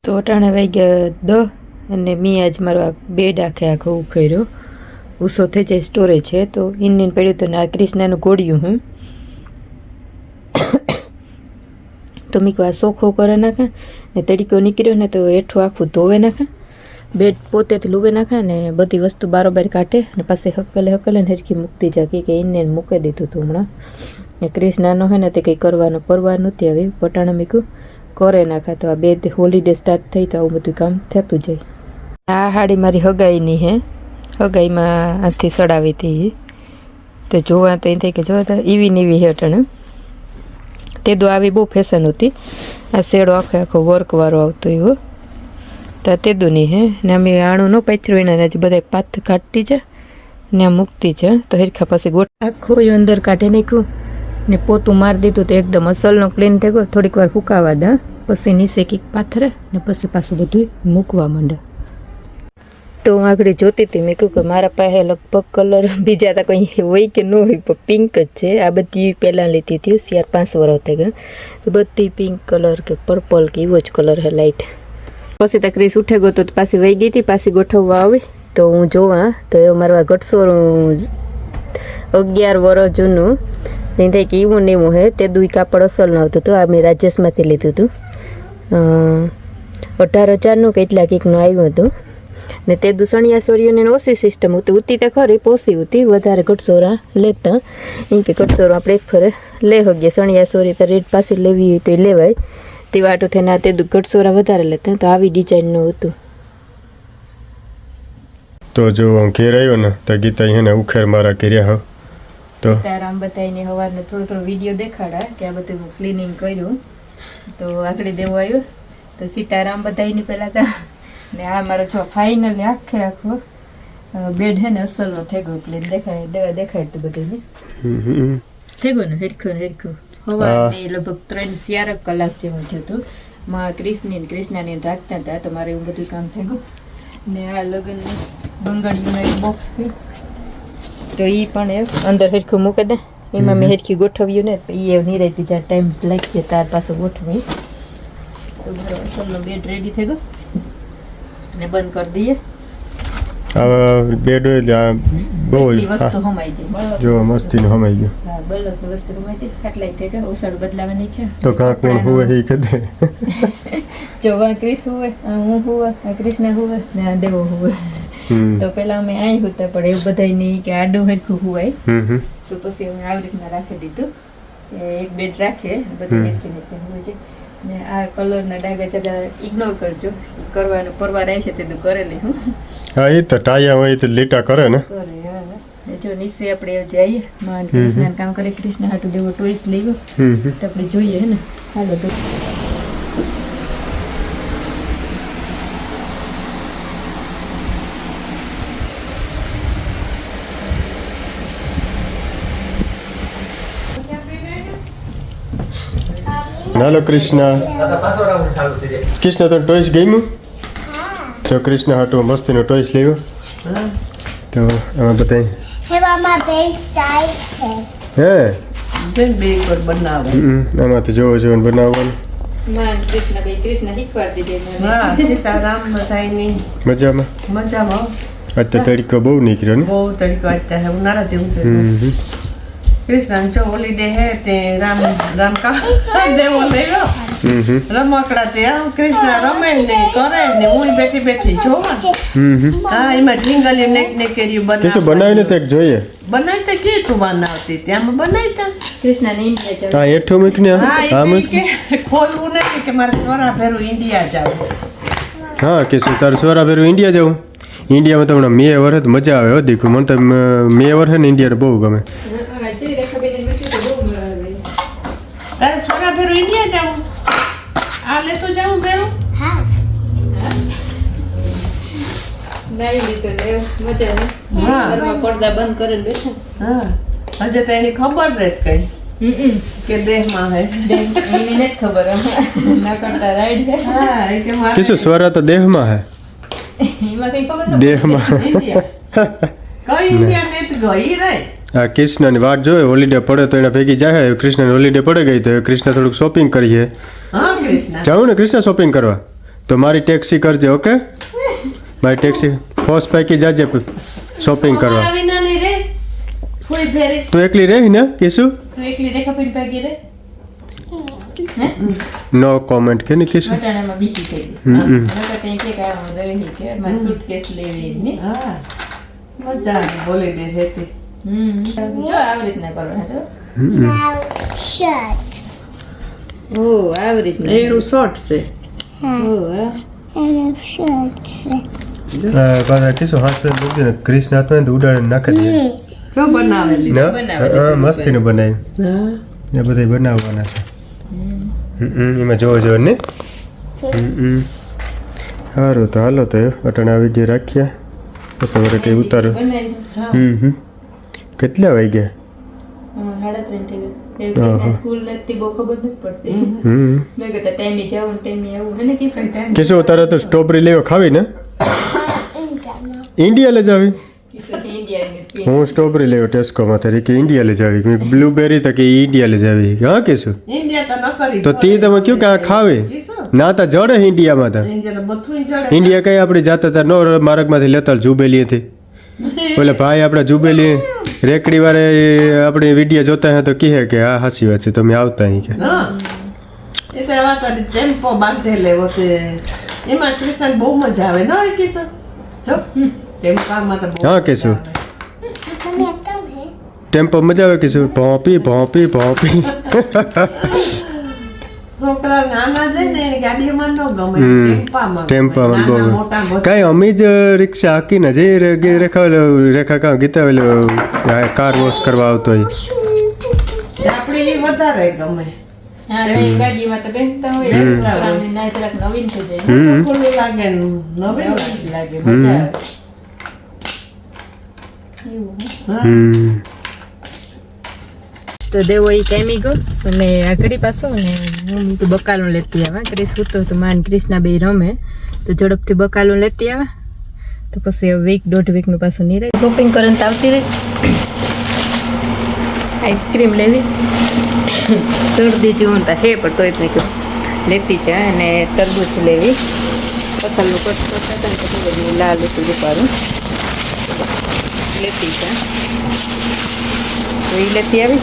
તો અટાણે વાગ્યા 10 અને મેં આજ મારો આ બેડ આખો ઉખેર્યો ઉસો થઈ જાય સ્ટોરેજ છે તો ઇન્ડિયન પડ્યું તો આ ક્રિષ્નાનું ગોળ્યું હું તો મેં આ સોખો કરે નાખે ને તડીકો નીકળ્યો ને તો હેઠું આખું ધોવે નાખે બેડ પોતેથી લૂવે નાખે ને બધી વસ્તુ બારોબાર કાઢે ને પાસે હકલે ને હરખી મૂકતી જાય કે ઇન્ડિયન મૂકી દીધું હતું હમણાં ને ક્રિષ્નાનો હોય ને તે કંઈ કરવાનો પરવા નહોતી આવી પટાણા મીકું કરે નાખા તો આ બે હોલિડે સ્ટાર્ટ થઈ તો આવું બધું કામ થતું જાય આ હાડી મારી હગાઈની હે હગાઈમાં આથી સડાવી હતી તો જોવા તો એ થઈ કે જોવા એવી નેવી હે અટાણે તે દો આવી બહુ ફેશન હતી આ શેડો આખો વર્કવાળો આવતો એવો તો તે દોની હે ને અમે આણું ન પાથર્યું એના હજી બધા પાથ કાઢતી છે ને આ મૂકતી છે તો હિરખા પાસે ગોટ આખો અંદર કાઢી નાખ્યું ને પોતું મારી દીધું તો એકદમ અસલનો ક્લીન થઈ ગયો થોડીક વાર ફૂંકાવા દા પછી નીચે કંઈક પાથરે ને પછી પાછું બધું મૂકવા માંડે તો હું આગળ જોતી હતી મેં કહ્યું કે મારા પાસે લગભગ કલર બીજા તો કંઈ હોય કે ન હોય પણ પિંક જ છે આ બધી પહેલાં લીધી હતી 4-5 વર્ષ થઈ ગયા તો બધી પિંક કલર કે પર્પલ કે એવો જ કલર છે લાઇટ પછી તો ક્રિસ ઉઠે ગયો તો પાછી વહી ગઈ હતી પાછી ગોઠવવા આવી તો હું જોવા તો એ મારું આ ગટસો 11 વર્ષ જૂનું નહીં થાય કે એવું ને એવું હે તે દુઈ કાપડ અસલનું આવતું હતું આ મેં રાજેશમાંથી લીધું હતું 18,000નું કેટલા કંઈકનું આવ્યું હતું ને તે દુસણિયા સોરીઓને ઓછી સિસ્ટમ હતી ઉતી તો ખરી પોસી હતી વધારે ગટસોરા લેતા એમ કે ગટસોરો આપણે એક ફરે લે હગીએ સણિયા સોરી તો રેટ પાછી લેવી હોય તો એ લેવાય તે વાટું થઈને આ તે ગટસોરા વધારે લેતા તો આવી ડિઝાઇનનું હતું તો જો હું ઘેર આવ્યો ને તો ગીતા એને ઉખેર મારા કર્યા હો તો સીતારામ બતાવીને સવારને થોડો વિડીયો દેખાડા કે આ બધું ક્લિનિંગ કર્યું તો આગળ દેવો આવ્યો તો સીતારામ બતાવીને પહેલાં તો ને આ મારો છો ફાઇનલી આખો બેડ હે ને અસલનો થઈ ગયો ક્લીન દેખાડતું બધું થઈ ગયું ને હેરખું સવારની લગભગ 3-4 કલાક જેવું થયું માં કૃષ્ણાને રાખતા હતા તો મારે એવું બધું કામ થઈ ગયું ને આ લગ્નનું બંગડીયું બોક્સ તો એ પણ અંદર હેરખું મૂકી દે એમાં મેં હેરખી ગોઠવ્યું ને એ નહીં રહેતી જ્યાં ટાઈમ લાગશે તાર પાસે ગોઠવી તો મારો અસલનો બેડ રેડી થઈ ગયો ને બંધ કરી દઈએ આ બેડ એટલે બહુ વસ્તુ હમાઈ જાય જો મસ્તીનું હમાઈ ગયું હા બલકની વસ્તુ હમાઈ જાય ખાટલાઈ થઈ ગયા ઓસાડ બદલાવા નહીં કે તો કા કોણ હુવે એ કદે જોવા ક્રિસ હુવે હું હુવે કૃષ્ણ હુવે ને દેવો હુવે તો પેલા અમે અહીં હતા પણ એવું બધાય નહીં કે આડું હરખું હુવાય તો પછી અમે આવી રીતના રાખી દીધું એક બેડ રાખે બધી હરખી રીતે હોય છે ને આ કલરના ડાઘા જરા ઇગ્નોર કરજો કરવાનું પરવા રાખે તે તો કરેલી હું હા એ તો ટાયા હોય તો લીટા કરે ને કરે હા જો નીચે આપણે જઈએ માન કૃષ્ણ કામ કરે કૃષ્ણ હાટુ દેવો ટોઈસ લેવો તો આપણે જોઈએ હે ને હાલો તો હાલો કૃષ્ણ તો ટોઈસ ગમ્યું તો કૃષ્ણ હાટું મસ્તીનો ટોઈસ લેવો તો આમાં બતાવી હે આમાંથી જોવો બનાવવાનું મજામાં અત્યારે તડકો બહુ નીકળ્યો ને બહુ તડકો અત્યારે ઉનાળા જેવું કૃષ્ણ જો હોલીડે હે તે રામ કા દેવો લેવો રમકડા તે કૃષ્ણ રમે ને કરે ને હું બેઠી જોવા હા એમાં ઢીંગલી ને કર્યું બનાવીને તે જોઈએ બનાવતા કે તું બનાવતી ત્યાં બનાવતા કૃષ્ણ ઇન્ડિયા હા એઠો મૂકને હા કે ખોલવું નથી કે મારે સ્વરા ભેરું ઇન્ડિયા જાવ હા કે તારે સ્વરા ભેરું ઇન્ડિયા જવું ઇન્ડિયામાં તો હમણાં મે વર્ષ મજા આવે હો દીકું મને તો મે વર્ષ ને ઇન્ડિયાને બહુ ગમે તારે સોના ભેરું ઇન્ડિયા જાવું આ લેતો જાવું ભેરું હા નહીં લીધો લે મજા ને હા પડદા બંધ કરીને બેઠા હા હજે તો એની ખબર રહેત કઈ કે દેહમાં હે એની નથી ખબર ના કરતા રાઈડ હા એ કે મારે કિસો સ્વરા તો દેહમાં હે એમાં કઈ ખબર ન દેહમાં કઈ ઇન્ડિયા ને ગઈ રે આ કૃષ્ણની વાટ જોવે હોલિડે પડે તો એને ભેગી જાય કૃષ્ણની હોલિડે પડે ગઈ તો કૃષ્ણ થોડુંક શોપિંગ કરીએ હા કૃષ્ણ જાઉં ને કૃષ્ણ શોપિંગ કરવા તો મારી ટેક્સી કરજે ઓકે મારી ટેક્સી ફોસ પૈકી જાજે શોપિંગ કરવા અમારા વિના નહીં રે કોઈ ફેરે તું એકલી રહી ને કીશું તું એકલી રેખા પીને ભાગી રે નો કોમેન્ટ કે ને કીશું વટાણામાં બીસી થઈ ગઈ હમ મને તો કંઈ કે હું રહી કે મારે સૂટકેસ લેવી ને હા મજા આવે હોલિડે રહેતી જો આવી રીતના કરવાના તો Now, shirt. ઓ આવી રીતના એનું શોર્ટ છે ઓ હા And a shirt. પાછા કીશું હાથ મૂકીને ક્રિસ હાથમાં ઉડાડીને નાખી દે જો બનાવેલી ના મસ્તીનું બનાવ્યું હા એ બધું બનાવવાના છે એમાં જોવો જોવો ને સારું તો હાલો તો અટણા વિડીયો રાખ્યા પછી વરે કંઈ ઉતારો બનાવી કેટલા વાગ્યા સાડા 3 થઈ ગયા કૃષ્ણ સ્કૂલ નથી બહુ ખબર નથી પડતી મેં કહેતા ટાઈમે જાઉં ને ટાઈમે આવું હે ને કિશન કેશો તારે તો સ્ટ્રોબેરી લેવો ખાવી ને ઇન્ડિયા લઈ જાવી કિશન ઇન્ડિયાની હું સ્ટ્રોબેરી લેવો ટેસ્કોમાં તારી કે ઇન્ડિયા લઈ જાવી મેં બ્લુબેરી તો કે ઇન્ડિયા લઈ જાવી હા કેશું ઇન્ડિયા તો ન કરી તો તે તમે કયું કે આ ખાવે ના તો જડે ઇન્ડિયામાં તો ઇન્ડિયા તો બધું જડે ઇન્ડિયા કઈ આપણે જાતા હતા નો માર્ગમાંથી લેતા જુબેલીથી ઓલે ભાઈ આપણા જુબેલી રેકડી વાળે આપણે વિડીયો જોતા હે તો કહે કે હા સાચી વાત છે તમે આવતા અહીં કે હા એ તો એવા તારી ટેમ્પો બાંધેલે હોતે એમાં કૃષ્ણ બહુ મજા આવે ને કિશન જો ટેમ્પામાં તો બહુ હા કેશું Mommy, I come here. Tempo મજા આવે કેશું ભોંપી ભોંપી ભોંપી છોકરા નાના જાય ને એને ગાડીમાં ન ગમે ટેમ્પામાં ટેમ્પામાં નાના બહુ મોટા બધા કાંઈ અમે જ રિક્ષા હાકીને જઈ રેખા કાં ગીતા કાર વોશ કરવા આવતો હોય આપણે એ વધારે ગમે હા કઈ ગાડીમાં તો બેસતા હોય છોકરાઓને ના જરાક નવીન થઈ જાય ખુલ્લું લાગે ને નવીન લાગે. નવીન લાગે મજા આવે એવું હે? હમ તો દેવો એ કામી ગયો અને આગળી પાછો ને હું તો બકાલું લેતી આવા ક્રિસ સૂતો તો માન ક્રિસના બે રમે તો ઝડપથી બકાલું લેતી આવા તો પછી વીક દોઢ વીકનું પાછું નહીં રહે શોપિંગ કરીને તો આવતી રહી આઈસ્ક્રીમ લેવી શરદી જેવું તો હે પણ તોય મેં કહ્યું લેતી છે અને તરબૂચ લેવી પસલનું કટ કરતા હતા ને તો બધું લાલ હતું રૂપારું લેતી છે તો એ લેતી આવી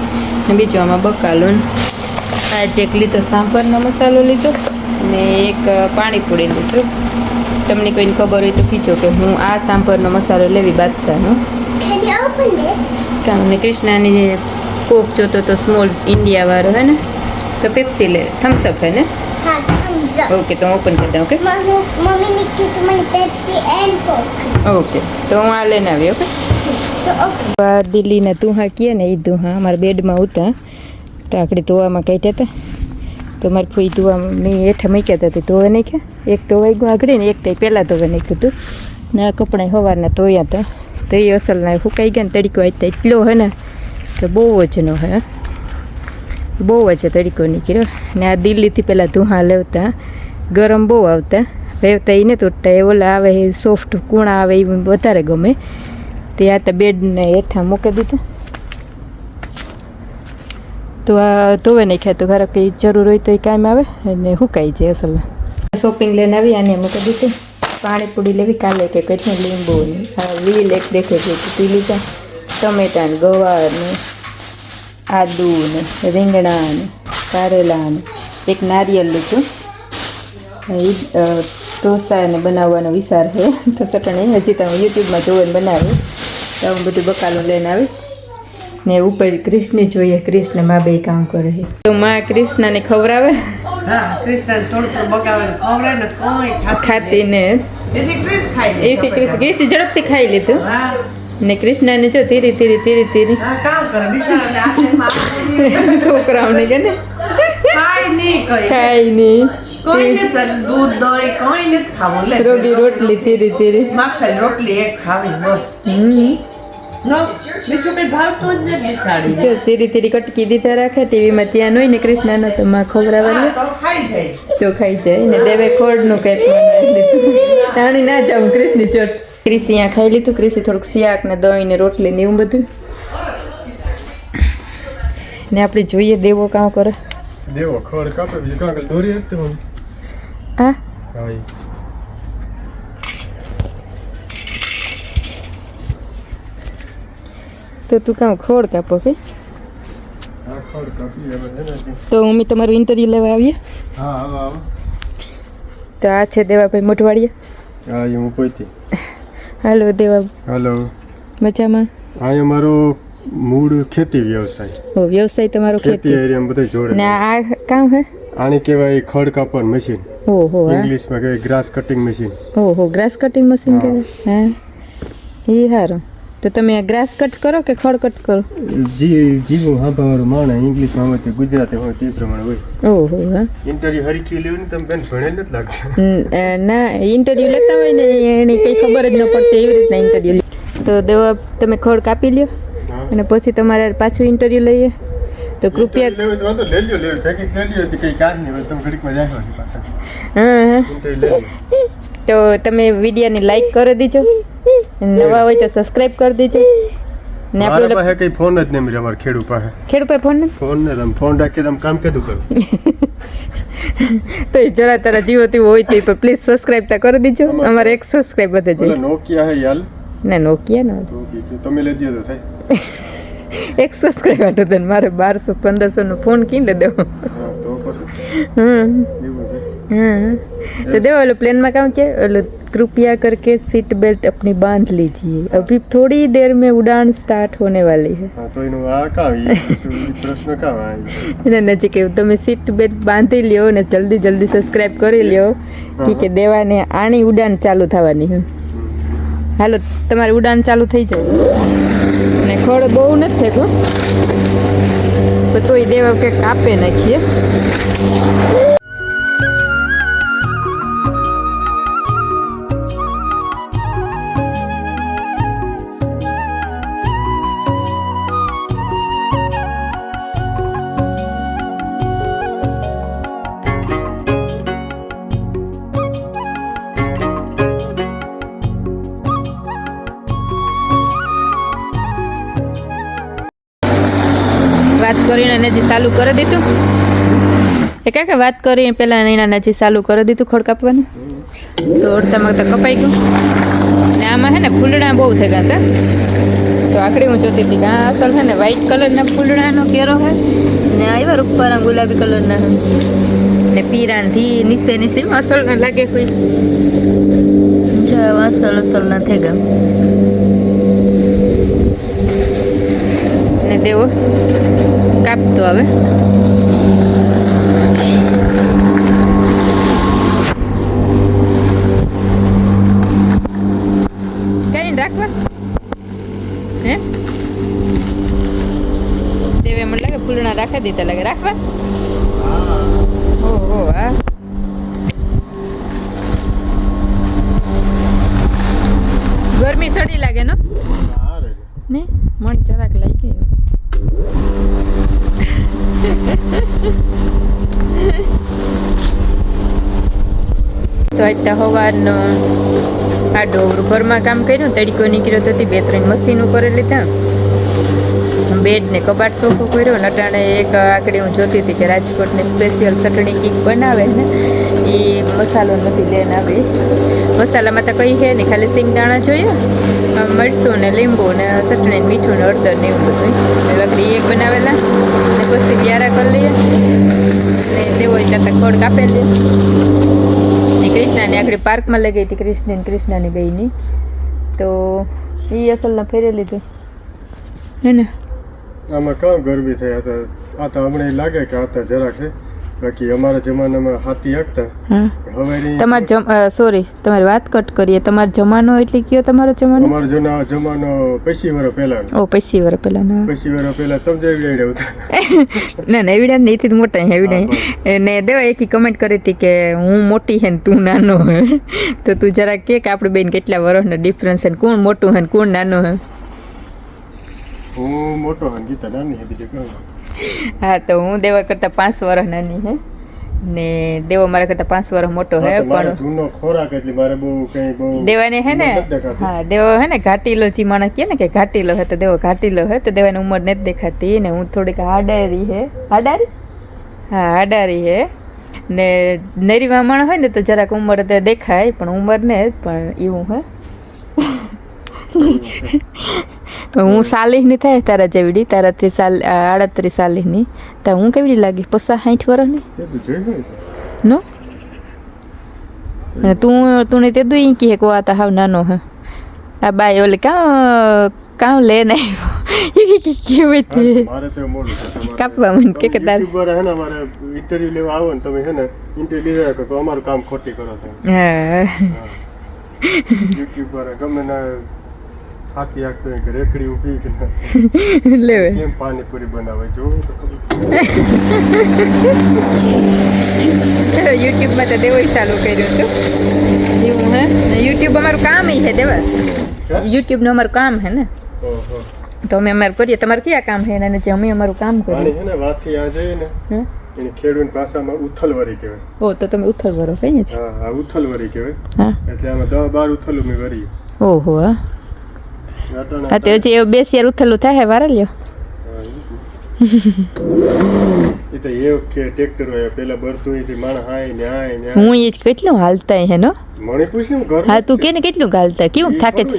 ને બીજું આમાં બકાલો આજે એક લીધો સાંભરનો મસાલો લીધો અને એક પાણીપુરી લીધું તમને કોઈને ખબર હોય તો કીજો કે હું આ સાંભરનો મસાલો લેવી બાદશાહનો Can you open this? કામને કૃષ્ણાની કોક જોતો તો સ્મોલ ઇન્ડિયાવાળો હે ને તો પેપ્સી લે થમ્સઅપ હે ને Hi, thumbs up. ઓકે તો હું ઓપન કરી દઉં okay Mommy needs to money Pepsi and Coke. Okay તો હું આ લઈને આવી ઓકે So open. દિલ્હીના તુહા કહે ને એ દુહા અમારા બેડમાં ઉતા તો આકડી તોવામાં કાઢ્યા હતા તો મારી કોઈ તોવાની હેઠા મૂક્યા હતા તે તોવે નાખ્યા એક તોવાઈ ગયું આગળ ને એક તે પહેલાં તોવે નાખ્યું હતું ને આ કપડાં સવારના ધોયા હતા તો એ અસલના સુકાઈ ગયા ને તડીકો આવતા એટલો હે ને કે બહુ વજનો હે બહુ જ તડીકો નીકળ્યો ને આ દિલ્હીથી પહેલાં ધુહા લેવતા ગરમ બહુ આવતા વેવતા એને તોડતા એ ઓલા આવે એ સોફ્ટ કૂણા આવે એ વધારે ગમે તે આ તો બેડને હેઠા મૂકી દીધા તો આ ધોવે નાખ્યા તો ખરા કંઈ જરૂર હોય તો એ કામ આવે અને સુકાઈ જાય અસલ શોપિંગ લઈને આવી આને મૂકી દીધું પાણીપુરી લેવી કાલે કે કંઈ લીંબુ આ વ્હીલ એક દેખે છે પી લીધા ટમેટા ને ગવાર ને આદુ ને રીંગણા ને કારેલા ને એક નારિયેળ લીધું એ ઢોસાને બનાવવાનો વિચાર છે તો ચટણી હજી તો હું યુટ્યુબમાં જોઈને બનાવી તો હું બધું બકાલું લઈને આવી ને ઉપર કૃષ્ણ જોઈએ કૃષ્ણ માં બે કામ કરે છે તો માં કૃષ્ણને ખવડાવે હા કૃષ્ણ થોડું થોડું બગાવે ને ખવડાવે ને કોઈ ખાતી ને એથી કૃષ્ણ ખાઈ લે એથી કૃષ્ણ કૃષ્ણ ઝડપથી ખાઈ લીધું હા ને કૃષ્ણને જો ધીરે ધીરે ધીરે ધીરે હા કામ કરે બિચારાને આટલે છોકરાઓને કે ને ખાય નહીં કઈ ખાઈ નહીં કોઈને તો દૂધ દહીં કોઈ નથી ખાવું લે રોગી રોટલી ધીરે ધીરે માખણ રોટલી એક ખાવી બસ નો બીજું કઈ ભાવતું જ નથી બિસાડી જો ધીરે ધીરે કટકી દીધા રાખે ટીવીમાં ત્યાં હોય ને કૃષ્ણનો તો માં ખવડાવવા લે તો ખાઈ જાય તો ખાઈ જાય ને દેવે ખોડનું કંઈક નાની ના જાઉં ક્રિસની ચોટ ક્રિસ અહીંયા ખાઈ લીધું ક્રિસી થોડુંક સિયાક ને દહીં ને રોટલી ને એવું બધું ને આપણે જોઈએ દેવો કામ કરે દેવો ખડ કાપે બીજું કાંક દોરી હતી હા હા તો તું કામ ખોડ કાપો કે આ ખડ કાપી હવે છે ને હજી. તો અમે તમારું ઇન્ટરવ્યૂ લેવા આવીએ. હા આવો તો આ છે દેવાભાઈ મોટવાડિયા. હા હું પોઈતી. હાલો દેવા, હાલો. મજામાં? આ અમારો મૂળ ખેતી વ્યવસાય. ઓ વ્યવસાય તમારો ખેતી ખેતી એરિયા બધે જોડે. ને આ કામ હે? આને કહેવાય ખડ કાપવાનું મશીન. ઓહો હા, ઇંગ્લિશમાં કહેવાય ગ્રાસ કટિંગ મશીન. ઓહો ગ્રાસ કટિંગ મશીન હા. કહેવાય. હા એ સારું. તો તમે ગ્રાસ કટ કરો કે ખડ કટ કરો? જીવું હાંભાવાળું માણસ ઇંગ્લિશમાં હોય તે ગુજરાતી હોય તે પ્રમાણે હોય. ઓહો હા. ઇન્ટરવ્યુ હરીકી લેવું ને તમે બેન ભણેલ નથી લાગતા. ના ઇન્ટરવ્યૂ લેતા હોય ને એની કંઈ ખબર જ ન પડતી એવી રીતના ઇન્ટરવ્યૂ. તો દેવા તમે ખડ કાપી લ્યો હા. અને પછી તમારે પાછું ઇન્ટરવ્યૂ લઈએ. તો કૃપયા લેવું તો વાંધો લઈ લ્યો ભેગી લઈ લ્યો તો કંઈ કાજ નહીં હોય તમે ઘડીકમાં જાય હોય પાછા હા હા. ઇન્ટરવ્યુ લઈ લ્યો. તો તમે વિડીયોને લાઈક કરી દીજો, નવા હોય તો સબસ્ક્રાઇબ કરી દીજો. ને મારા આપણે પાસે કઈ ફોન જ નહીં અમારે ખેડૂત પાસે ખેડૂત પાસે ફોન ફોન ને તમે ફોન રાખી તમે કામ કીધું કરું તો એ જરા તારા જીવતી હોય તો પણ પ્લીઝ સબસ્ક્રાઇબ તા કરી દીજો. અમારે એક સબસ્ક્રાઇબ વધે બોલે છે. નોકિયા હે યાર ના નોકિયા નો તો બીજું તમે લઈ દો તો થાય. એક સબસ્ક્રાઇબ હતો તો મારે 1200-1500 નો ફોન કીને દેવો. હા તો પછી હમ એવું છે. तो देखो ओलो प्लेन में क्या क्या ओलो कृपया करके सीट बेल्ट अपनी बांध लीजिए, अभी थोड़ी देर में उड़ान स्टार्ट होने वाली है. હા તો એનું આ કામ પ્રશ્ન કામ આવે એને નજી કે તમે સીટ બેલ્ટ બાંધી લ્યો ને જલ્દી જલ્દી સબસ્ક્રાઇબ કરી લ્યો કે દેવાને આની ઉડાન ચાલુ થવાની છે. હાલો તમારી ઉડાન ચાલુ થઈ જાય. ને ખોડ બહુ નથી થયું તો તોય દેવા કે કાપે નાખીએ. વાત કરીને નજી ચાલુ કરી દીધું એ કાકા વાત કરીને પહેલાં એના નજી ચાલુ કરી દીધું ખડ કાપવાનું. તો અડધામાં તો કપાઈ ગયું ને આમાં હે ને ફૂલડા બહુ થઈ ગયા હતા. તો આખડી હું જોતી હતી કે આ અસલ છે ને વ્હાઈટ કલરના ફૂલડાનો કેરો છે ને આવ્યા રૂપારા ગુલાબી કલરના ને પીરાનથી નીચે નીચે અસલ ના લાગે કોઈ જો અસલ અસલ ના થઈ ગયા ને દેવો કાપતો હવે. કઈ રાખવા હે દેવે મને લાગે ફૂલણા રાખી દીધા લાગે રાખવા. ઓહો હા ગરમી સડી લાગે ને મન જરાક લઈ ગયો. તો અત્યારે સવારનો આ ડોગરું ઘરમાં કામ કર્યું, તડકો નીકળ્યો તો 2-3 મશીનો કરી લીધા, બેડ ને કબાટ સોફો કર્યો. નટાણે એક આકડી હું જોતી હતી કે રાજકોટની સ્પેશિયલ ચટણી કીક બનાવે ને એ મસાલો નથી લઈને આવી. મસાલામાં તો કંઈ છે નહીં, ખાલી સિંગદાણા જોઈએ, મરચું ને લીંબુ ને ચટણી ને મીઠું ને હળદર ને એવું બધું. આકડી એક બનાવેલા ને પછી વ્યારા કરી લઈએ ને દેવો ત્યાં ખોડ કાપી લઈએ. ને કૃષ્ણાની આકડી પાર્કમાં લઈ ગઈ હતી, કૃષ્ણ કૃષ્ણાની બેયની. તો એ અસલના ફેરી લીધું હે ને. આમાં કામ ગરમી થઈ હતા આ તો હમણાં લાગે કે આ તો જરાક છે, બાકી અમારા જમાનામાં હાથી હાંકતા હા હવેની તમારે સોરી તમારી વાત કટ કરીએ. તમારો જમાનો એટલે કયો તમારો જમાનો? અમારો જમાનો 25 વર્ષ પહેલાનો. ઓ 25 વર્ષ પહેલાનો. 25 વર્ષ પહેલા તમે જે એવડે હતા ના ના એવડે નહીં થી મોટા એવડે ને દેવા એકી કમેન્ટ કરી હતી કે હું મોટી હે ને તું નાનો હે. તો તું જરા કે આપણે બેન કેટલા વર્ષનો ડિફરન્સ છે, કોણ મોટું હે ને કોણ નાનો હે? હું મોટો હન ગીતા નાની હે બીજું કહું. હા તો હું દેવા કરતાં 5 વર્ષ નાની હે ને દેવો મારા કરતાં 5 વર્ષ મોટો હે. મારો પણ જૂનો ખોરાક એટલે મારે બહુ કઈ બહુ દેવાને હે ને હા દેવો હે ને ઘાટીલો જી માણસ કહે ને કે ઘાટીલો હે, તો દેવો ઘાટીલો હે. તો દેવાની ઉંમર નથી દેખાતી ને હું થોડીક હાડારી હે. હાડારી હા હાડારી હે ને નરીમાં માણસ હોય ને તો જરાક ઉંમર દેખાય પણ ઉંમર ને પણ એવું હે. હું 40ની થાય તારા જેવડી, તારાથી 38 40ની, તો હું કેવડી લાગી 50 વર્ષની નો? અને તું ને તે દુઈ કે કો આ હાવ નાનો હે આ બાઈ ઓલે કામ લે નહીં કેવી તે મારે તો મોડું છે તમારે કાપવા મને કે તારે યુટ્યુબર હે ને મારે ઇન્ટરવ્યુ લેવા આવો ને તમે હે ને ઇન્ટરવ્યુ લીધા કે અમારું કામ ખોટી કરો તમે હા યુટ્યુબર ગમે ના હાથી આખતો કે રેકડી ઊભી કે ના લેવે કેમ પાણીપુરી બનાવે જો તો યુટ્યુબમાં તો દેવો ચાલુ કર્યું હતું એવું હે યુટ્યુબ અમારું કામ હે દેવા યુટ્યુબનું અમારું કામ હે ને ઓહો તો અમે અમારું કરીએ તમારું ક્યાં કામ છે એના જે અમે અમારું કામ કરીએ પાણી હે ને વાથી આ જઈએ ને હે એને ખેડૂત ભાષામાં ઉથલવરી કહેવાય ઓ તો તમે ઉથલ ભરો કહીએ છે હા હા ઉથલવરી કહેવાય હા એટલે આમાં 10-12 ઉથલું મેં વરી ઓહો હા અટાણે હા તો હજી 2 શેર ઉથલું થાય વારા લ્યો એ તો એ કે ટ્રેક્ટર હોય પેલા બરતું અહીંથી માણસ આય ને હું એ જ કેટલું હાલતા હે નો મને પૂછ્યું ઘર હા તું કે ને કેટલું હાલતા કેવું થાકે છે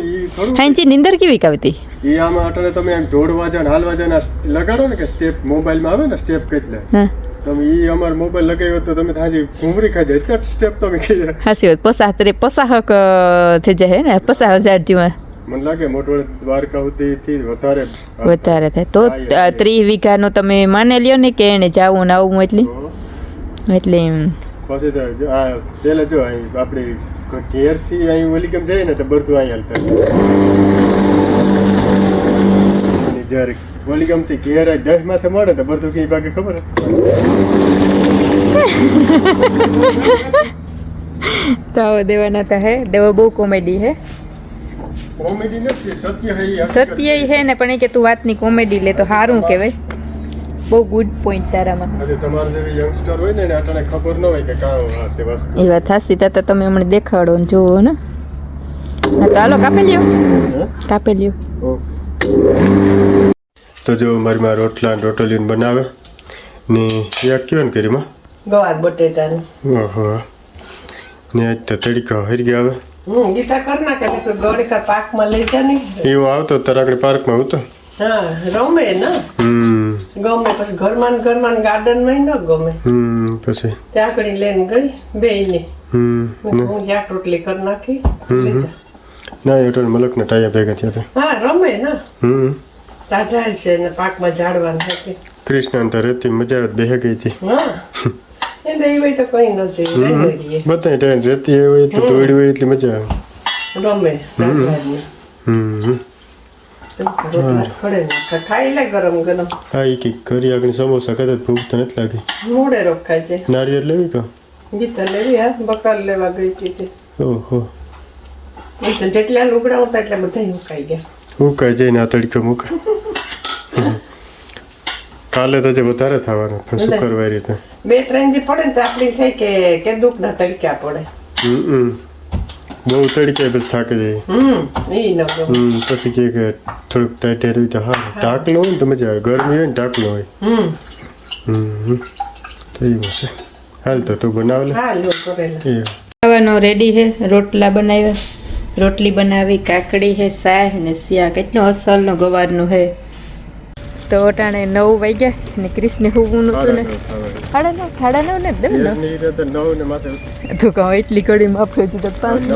હાંચી નિંદર કેવી આવતી એ આમાં અટાણે તમે આમ દોડવા જાવ ને હાલવા જાવ ને લગાડો ને કે સ્ટેપ મોબાઈલમાં આવે ને સ્ટેપ કેટલા હા તમે એ અમારો મોબાઈલ લગાવ્યો તો તમે હાજી ઘૂમરી ખાઈ જાય એટલા સ્ટેપ તમે કહી જાય હાસી વાત 50 થઈ જાય ને 50,000 જેવા મને લાગે મોટવાડ દ્વારકા સુધીથી વધારે વધારે થાય તો 30 વીઘાનું તમે માને લ્યો ને કે એને જાવું ને આવું એટલે પછી તો આ પેલા જો અહીં આપણી ઘેરથી અહીં ઓલી કેમ જાય ને તો બધું અહીં હાલતા જ્યારે ઓલી ગમતી ઘેર 10 માથે મળે તો બધું કઈ ભાગે ખબર તો દેવાના તો હે દેવો બહુ કોમેડી હે કોમેડી નથી સત્ય હે સત્ય હે ને પણ એ કે તું વાતની કોમેડી લે તો સારું કહેવાય બહુ ગુડ પોઈન્ટ તારામાં આજે તમારે જેવી યંગસ્ટર હોય ને એને અટાણે ખબર ન હોય કે કાં હશે વસ્તુ એ વાત હાસી તો તમે હમણાં દેખાડો ને જુઓ ને હા તો હાલો કાપી લ્યો તો જો મારી માં રોટલા રોટલીને બનાવે ને એક કયો ને કરીમાં ગવાર બટેટાનું ઓહો ને આજ તો તડકા હરી ગયા આવે ગીતા કર નાખે ને કોઈ ગોળીકા પાકમાં લઈ જા ને એવો આવતો તરાકડી પાર્કમાં હતો હા રમે ને ગમે પછી ઘરમાં ગાર્ડનમાં ન ગમે પછી ત્યાં આગળ લઈને ગઈ બેયને હું હું યાક રોટલી કરી નાખી લઈ જા ના એ તો મલકના ટાયા ભેગા થયા હતા હા રમે ને ટાઢા છે ને પાકમાં ઝાડવાનું હતી કૃષ્ણ તો રહેતી મજા આવે બેહી ગઈ હતી હા એ દઈ હોય તો કઈ ન જોઈએ રહીએ બધાય ટાઈમ રહેતી હોય એટલે દોડી હોય એટલે મજા આવે રમે રોટલા ખડે ને ખાઈ લે ગરમ ગરમ હા એ કંઈક ઘરી આગળ સમોસા કદાચ ભૂખ તો નથી લાગી મોડે રોકાય છે નારિયેળ લેવી કા ગીતા લેવી હા બકાલ લેવા ગઈ હતી ઓહો જેટલા લુગડા હતા એટલે બધા મુકાઈ ગયા હું કાંઈ જઈને આ તડકો મૂકે કાલે તો જે વધારે થવાનું પણ શુક્રવારે તો 2-3 દી પડે ને તો આપણી થઈ કે દુઃખના તડક્યા પડે બહુ તડકે બસ થાકી જાય ઈ ન ગમે પછી કે થોડુંક ટાઈટ રહ્યું તો હા ઢાકલું હોય ને તો મજા આવે ગરમી હોય ને ઢાકલું હોય તો એવું છે હાલ તો તું બનાવ લે હા લો કરેલા ખાવાનો રેડી હે રોટલા બનાવ્યા રોટલી બનાવી કાકડી હે શાહ ને સિયા કેટલું અસલનો ગવારનું હે તો અટાણે 9 વાગ્યા ને કૃષ્ણ હુવું નતું ને સાડા નવ ને દેવ ને તું કહો એટલી કડીમાં આપણે હજી તો 5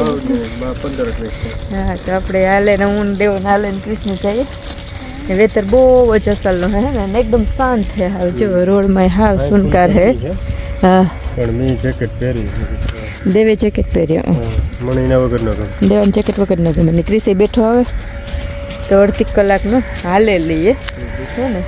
હા તો આપણે હાલે ને હું દેવ ને હાલે ને કૃષ્ણ જઈએ વેતર બહુ જ અસલનો હે ને એકદમ શાંત હે હાવ જો રોડમાં હાવ સુનકાર હે હા પણ મેં જેકેટ પહેરી દેવે જેકેટ પહેર્યો મને એના વગર ન ગમે દેવાન જેકેટ વગર ન ગમે ને ક્રિસે બેઠો આવે તો 1.5 કલાકનો હાલે લઈએ હે ને